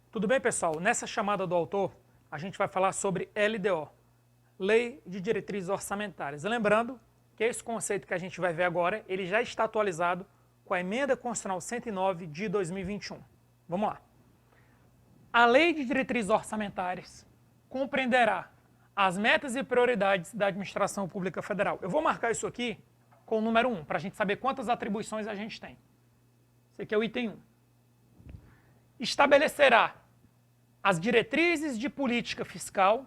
Tudo bem, pessoal? Nessa chamada do autor, a gente vai falar sobre LDO, Lei de Diretrizes Orçamentárias. Lembrando que esse conceito que a gente vai ver agora, ele já está atualizado com a Emenda Constitucional 109 de 2021. Vamos lá. A Lei de Diretrizes Orçamentárias compreenderá as metas e prioridades da Administração Pública Federal. Eu vou marcar isso aqui com o número 1, para a gente saber quantas atribuições a gente tem. Esse aqui é o item 1. Estabelecerá as diretrizes de política fiscal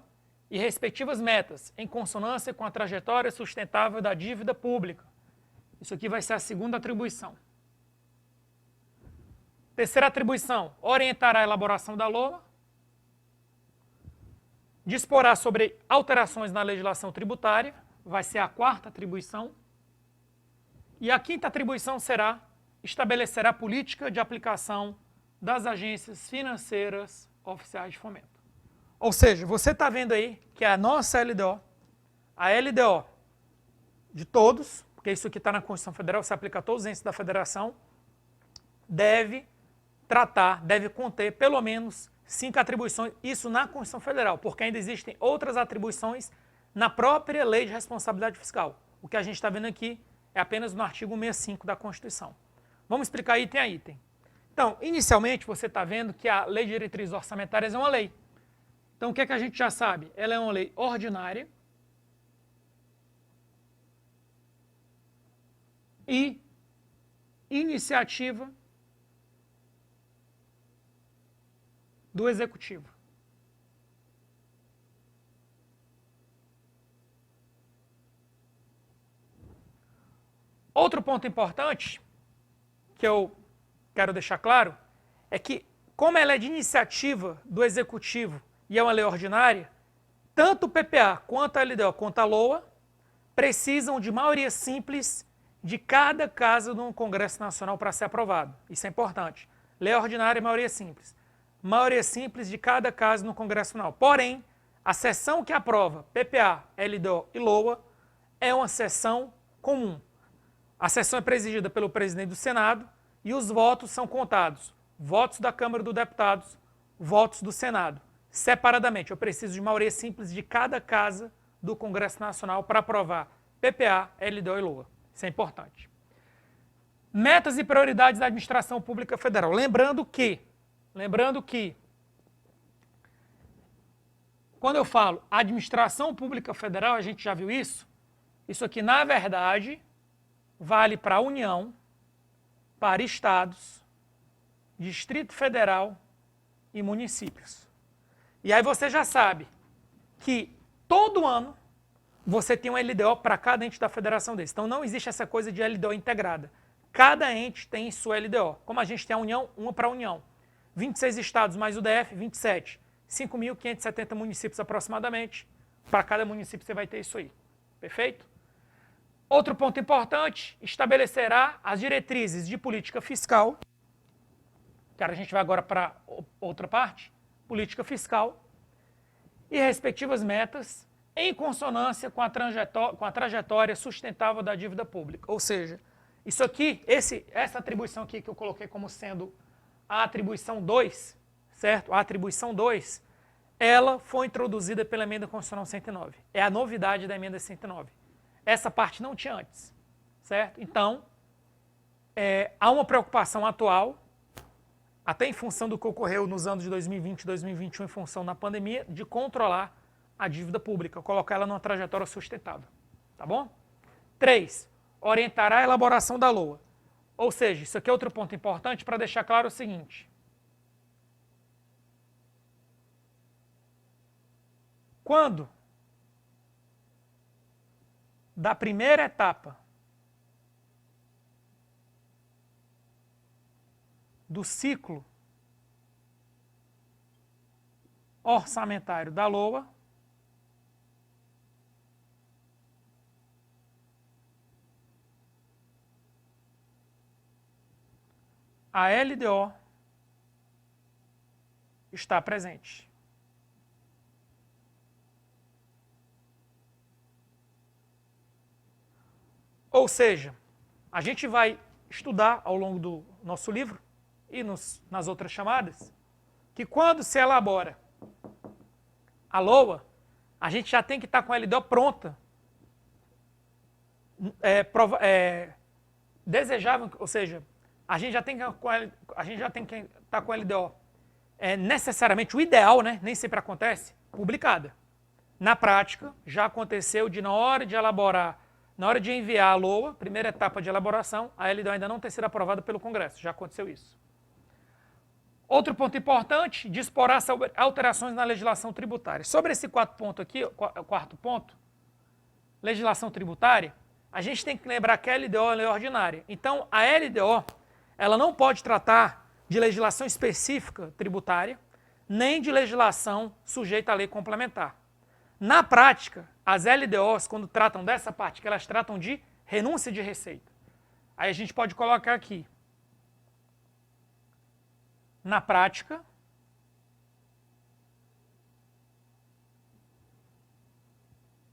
e respectivas metas, em consonância com a trajetória sustentável da dívida pública. Isso aqui vai ser a segunda atribuição. Terceira atribuição, orientará a elaboração da LOA, disporá sobre alterações na legislação tributária, vai ser a quarta atribuição. E a quinta atribuição será estabelecerá a política de aplicação das agências financeiras oficiais de fomento. Ou seja, você está vendo aí que a nossa LDO, a LDO de todos, porque isso aqui está na Constituição Federal, se aplica a todos os entes da Federação, deve conter pelo menos 5 atribuições, isso na Constituição Federal, porque ainda existem outras atribuições na própria Lei de Responsabilidade Fiscal. O que a gente está vendo aqui é apenas no artigo 165 da Constituição. Vamos explicar item a item. Então, inicialmente, você está vendo que a Lei de Diretrizes Orçamentárias é uma lei. Então, o que é que a gente já sabe? Ela é uma lei ordinária e iniciativa do Executivo. Outro ponto importante que eu quero deixar claro é que, como ela é de iniciativa do Executivo e é uma lei ordinária, tanto o PPA quanto a LDO quanto a LOA precisam de maioria simples de cada casa no Congresso Nacional para ser aprovado. Isso é importante. Lei ordinária e maioria simples. Maioria simples de cada casa no Congresso Nacional. Porém, a sessão que aprova PPA, LDO e LOA é uma sessão comum. A sessão é presidida pelo presidente do Senado e os votos são contados. Votos da Câmara dos Deputados, votos do Senado. Separadamente, eu preciso de maioria simples de cada casa do Congresso Nacional para aprovar PPA, LDO e LOA. Isso é importante. Metas e prioridades da Administração Pública Federal. Lembrando que, quando eu falo Administração Pública Federal, a gente já viu isso? Isso aqui, na verdade, vale para a União, para estados, Distrito Federal e municípios. E aí você já sabe que todo ano você tem um LDO para cada ente da federação desse. Então não existe essa coisa de LDO integrada. Cada ente tem sua LDO. Como a gente tem a União, uma para a União. 26 estados mais o DF, 27. 5.570 municípios aproximadamente. Para cada município você vai ter isso aí. Perfeito? Outro ponto importante, estabelecerá as diretrizes de política fiscal. Cara, a gente vai agora para outra parte. Política fiscal. E respectivas metas em consonância com a trajetória sustentável da dívida pública. Ou seja, isso aqui, essa atribuição aqui que eu coloquei como sendo a atribuição 2, certo? A atribuição 2, ela foi introduzida pela Emenda Constitucional 109. É a novidade da Emenda 109. Essa parte não tinha antes, certo? Então, há uma preocupação atual, até em função do que ocorreu nos anos de 2020 e 2021, em função da pandemia, de controlar a dívida pública, colocar ela numa trajetória sustentável, tá bom? 3. Orientará a elaboração da LOA. Ou seja, isso aqui é outro ponto importante para deixar claro o seguinte. Quando da primeira etapa do ciclo orçamentário da LOA, a LDO está presente. Ou seja, a gente vai estudar ao longo do nosso livro e nas outras chamadas que quando se elabora a LOA, a gente já tem que estar com a LDO pronta. Desejável, ou seja, a gente já tem que estar com a LDO necessariamente o ideal, né? Nem sempre acontece, publicada. Na prática, já aconteceu de na hora de elaborar, na hora de enviar a LOA, primeira etapa de elaboração, a LDO ainda não ter sido aprovada pelo Congresso, já aconteceu isso. Outro ponto importante, disporá sobre alterações na legislação tributária. Sobre esse quarto ponto, legislação tributária, a gente tem que lembrar que a LDO é lei ordinária. Então, a LDO, ela não pode tratar de legislação específica tributária, nem de legislação sujeita à lei complementar. Na prática, as LDOs, quando tratam dessa parte, que elas tratam de renúncia de receita. Aí a gente pode colocar aqui. Na prática,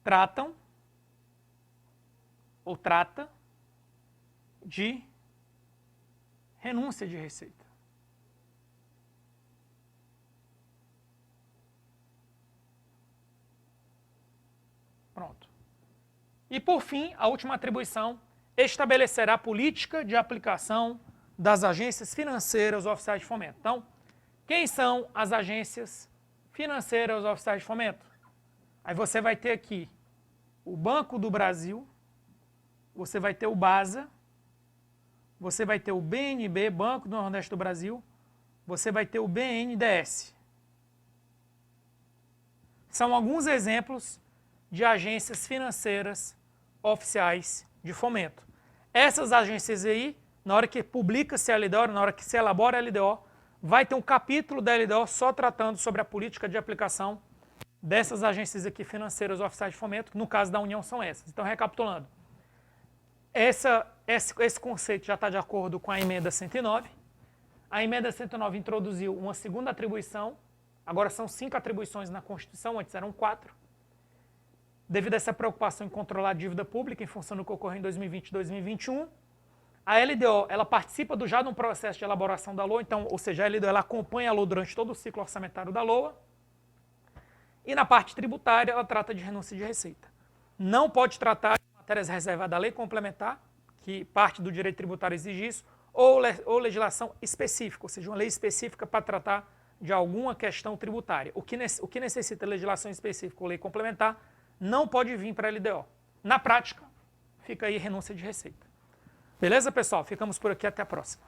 trata de renúncia de receita. Pronto. E por fim, a última atribuição, estabelecerá a política de aplicação das agências financeiras oficiais de fomento. Então, quem são as agências financeiras oficiais de fomento? Aí você vai ter aqui o Banco do Brasil, você vai ter o BASA, você vai ter o BNB, Banco do Nordeste do Brasil, você vai ter o BNDES. São alguns exemplos de agências financeiras oficiais de fomento. Essas agências aí, na hora que publica-se a LDO, na hora que se elabora a LDO, vai ter um capítulo da LDO só tratando sobre a política de aplicação dessas agências aqui financeiras oficiais de fomento, que no caso da União são essas. Então, recapitulando, esse conceito já está de acordo com a emenda 109. A emenda 109 introduziu uma segunda atribuição, agora são 5 atribuições na Constituição, antes eram 4. Devido a essa preocupação em controlar a dívida pública em função do que ocorreu em 2020 e 2021, a LDO ela participa já de um processo de elaboração da LOA, então, ou seja, a LDO ela acompanha a LOA durante todo o ciclo orçamentário da LOA, e na parte tributária ela trata de renúncia de receita. Não pode tratar de matérias reservadas à lei complementar, que parte do direito tributário exige isso, ou legislação específica, ou seja, uma lei específica para tratar de alguma questão tributária. O que necessita legislação específica ou lei complementar não pode vir para a LDO. Na prática, fica aí renúncia de receita. Beleza, pessoal? Ficamos por aqui, até a próxima.